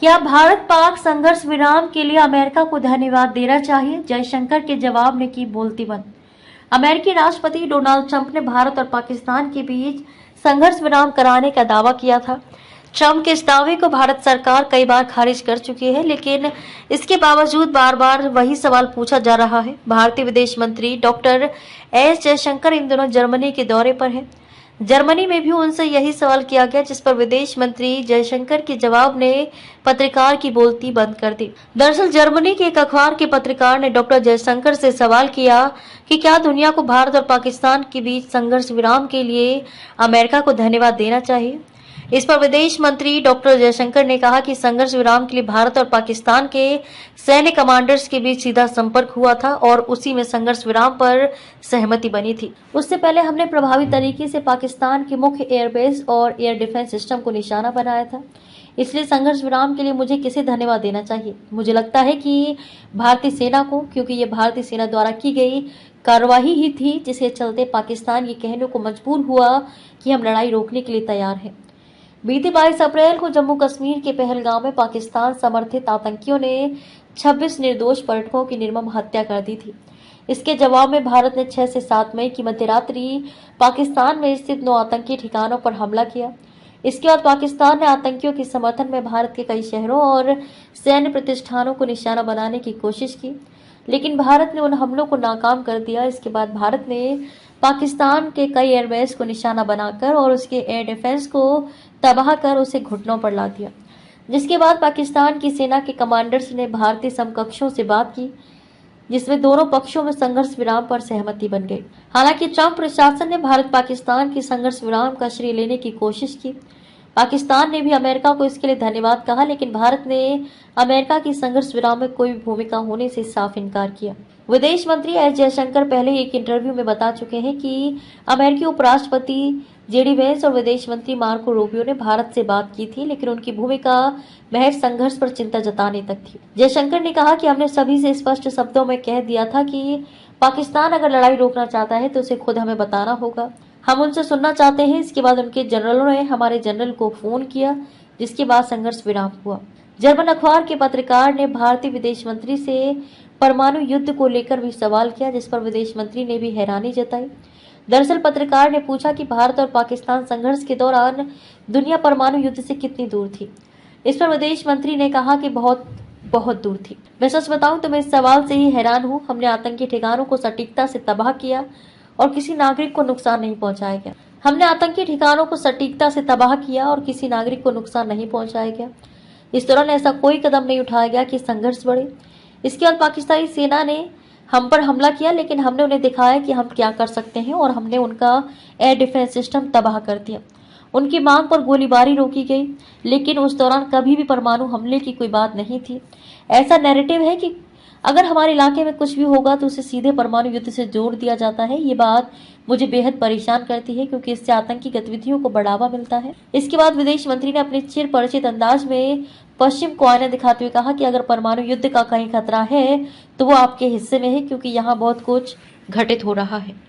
क्या भारत पाक संघर्ष विराम के लिए अमेरिका को धन्यवाद देना चाहिए? जयशंकर के जवाब ने की बोलती बंद। अमेरिकी राष्ट्रपति डोनाल्ड ट्रंप ने भारत और पाकिस्तान के बीच संघर्ष विराम कराने का दावा किया था। ट्रंप के इस दावे को भारत सरकार कई बार खारिज कर चुकी है, लेकिन इसके बावजूद बार बार वही सवाल पूछा जा रहा है। भारतीय विदेश मंत्री डॉक्टर एस जयशंकर इन दिनों जर्मनी के दौरे पर हैं। जर्मनी में भी उनसे यही सवाल किया गया, जिस पर विदेश मंत्री जयशंकर के जवाब ने पत्रकार की बोलती बंद कर दी। दरअसल जर्मनी के एक अखबार के पत्रकार ने डॉक्टर जयशंकर से सवाल किया कि क्या दुनिया को भारत और पाकिस्तान के बीच संघर्ष विराम के लिए अमेरिका को धन्यवाद देना चाहिए। इस पर विदेश मंत्री डॉक्टर जयशंकर ने कहा कि संघर्ष विराम के लिए भारत और पाकिस्तान के सैन्य कमांडर्स के बीच सीधा संपर्क हुआ था और उसी में संघर्ष विराम पर सहमति बनी थी। उससे पहले हमने प्रभावी तरीके से पाकिस्तान के मुख्य एयरबेस और एयर डिफेंस सिस्टम को निशाना बनाया था। इसलिए संघर्ष विराम के लिए मुझे किसे धन्यवाद देना चाहिए? मुझे लगता है कि भारतीय सेना को, क्योंकि ये भारतीय सेना द्वारा की गई कार्रवाई ही थी जिसके चलते पाकिस्तान ये कहने को मजबूर हुआ कि हम लड़ाई रोकने के लिए तैयार हैं। बीते 22 अप्रैल को जम्मू कश्मीर के पहलगाम में पाकिस्तान समर्थित आतंकियों ने 26 निर्दोष पर्यटकों की निर्मम हत्या कर दी थी। इसके जवाब में भारत ने 6 से 7 मई की मध्यरात्रि पाकिस्तान में स्थित 9 आतंकी ठिकानों पर हमला किया। इसके बाद पाकिस्तान ने आतंकियों के समर्थन में भारत के कई शहरों और सैन्य प्रतिष्ठानों को निशाना बनाने की कोशिश की, लेकिन भारत ने उन हमलों को नाकाम कर दिया। इसके बाद भारत ने पाकिस्तान के कई एयरबेस को निशाना बनाकर और उसके एयर डिफेंस को तबाह कर उसे घुटनों पर ला दिया, जिसके बाद पाकिस्तान की सेना के कमांडर्स ने भारतीय समकक्षों से बात की, जिसमें दोनों पक्षों में संघर्ष विराम पर सहमति बन गई। हालांकि ट्रंप प्रशासन ने भारत पाकिस्तान की संघर्ष विराम का श्रेय लेने की कोशिश की। पाकिस्तान ने भी अमेरिका को इसके लिए धन्यवाद कहा, लेकिन भारत ने अमेरिका की संघर्ष विराम में कोई भी भूमिका होने से साफ इनकार किया। विदेश मंत्री एस जयशंकर पहले एक इंटरव्यू में बता चुके हैं कि अमेरिकी उपराष्ट्रपति जेडी वेंस और विदेश मंत्री मार्को रूबियो ने भारत से बात की थी, लेकिन उनकी भूमिका महज संघर्ष पर चिंता जताने तक थी। जयशंकर ने कहा कि हमने सभी से स्पष्ट शब्दों में कह दिया था कि पाकिस्तान अगर लड़ाई रोकना चाहता है तो उसे खुद हमें बताना होगा। हम उनसे सुनना चाहते हैं। इसके बाद उनके जनरलों ने हमारे जनरल को फोन किया, जिसके बाद संघर्ष विराम हुआ। जर्मन अखबार के पत्रकार ने भारतीय विदेश मंत्री से परमाणु युद्ध को लेकर भी सवाल किया, जिस पर विदेश मंत्री ने भी हैरानी जताई। दरअसल पत्रकार ने पूछा कि भारत और पाकिस्तान संघर्ष के दौरान दुनिया परमाणु युद्ध से कितनी दूर थी। इस पर विदेश मंत्री ने कहा कि बहुत बहुत दूर थी। मैं सच बताऊं तो मैं इस सवाल से ही हैरान हूं। हमने आतंकी ठिकानों को सटीकता से तबाह किया और किसी नागरिक को नुकसान नहीं पहुंचाया गया। हमने आतंकी ठिकानों को सटीकता से तबाह किया और किसी नागरिक को नुकसान नहीं पहुंचाया गया। इस दौरान ऐसा कोई कदम नहीं उठाया गया कि संघर्ष बढ़े। इसके बाद पाकिस्तानी सेना ने हम पर हमला किया, लेकिन हमने उन्हें दिखाया कि हम क्या कर सकते हैं और हमने उनका एयर डिफेंस सिस्टम तबाह कर दिया। उनकी मांग पर गोलीबारी रोकी गई, लेकिन उस दौरान कभी भी परमाणु हमले की कोई बात नहीं थी। ऐसा नैरेटिव है कि अगर हमारे इलाके में कुछ भी होगा तो उसे सीधे परमाणु युद्ध से जोड़ दिया जाता है। ये बात मुझे बेहद परेशान करती है, क्योंकि इससे आतंकी गतिविधियों को बढ़ावा मिलता है। इसके बाद विदेश मंत्री ने अपने चिर परिचित अंदाज में पश्चिम को आईना दिखाते हुए कहा कि अगर परमाणु युद्ध का कहीं खतरा है तो वो आपके हिस्से में है, क्योंकि यहाँ बहुत कुछ घटित हो रहा है।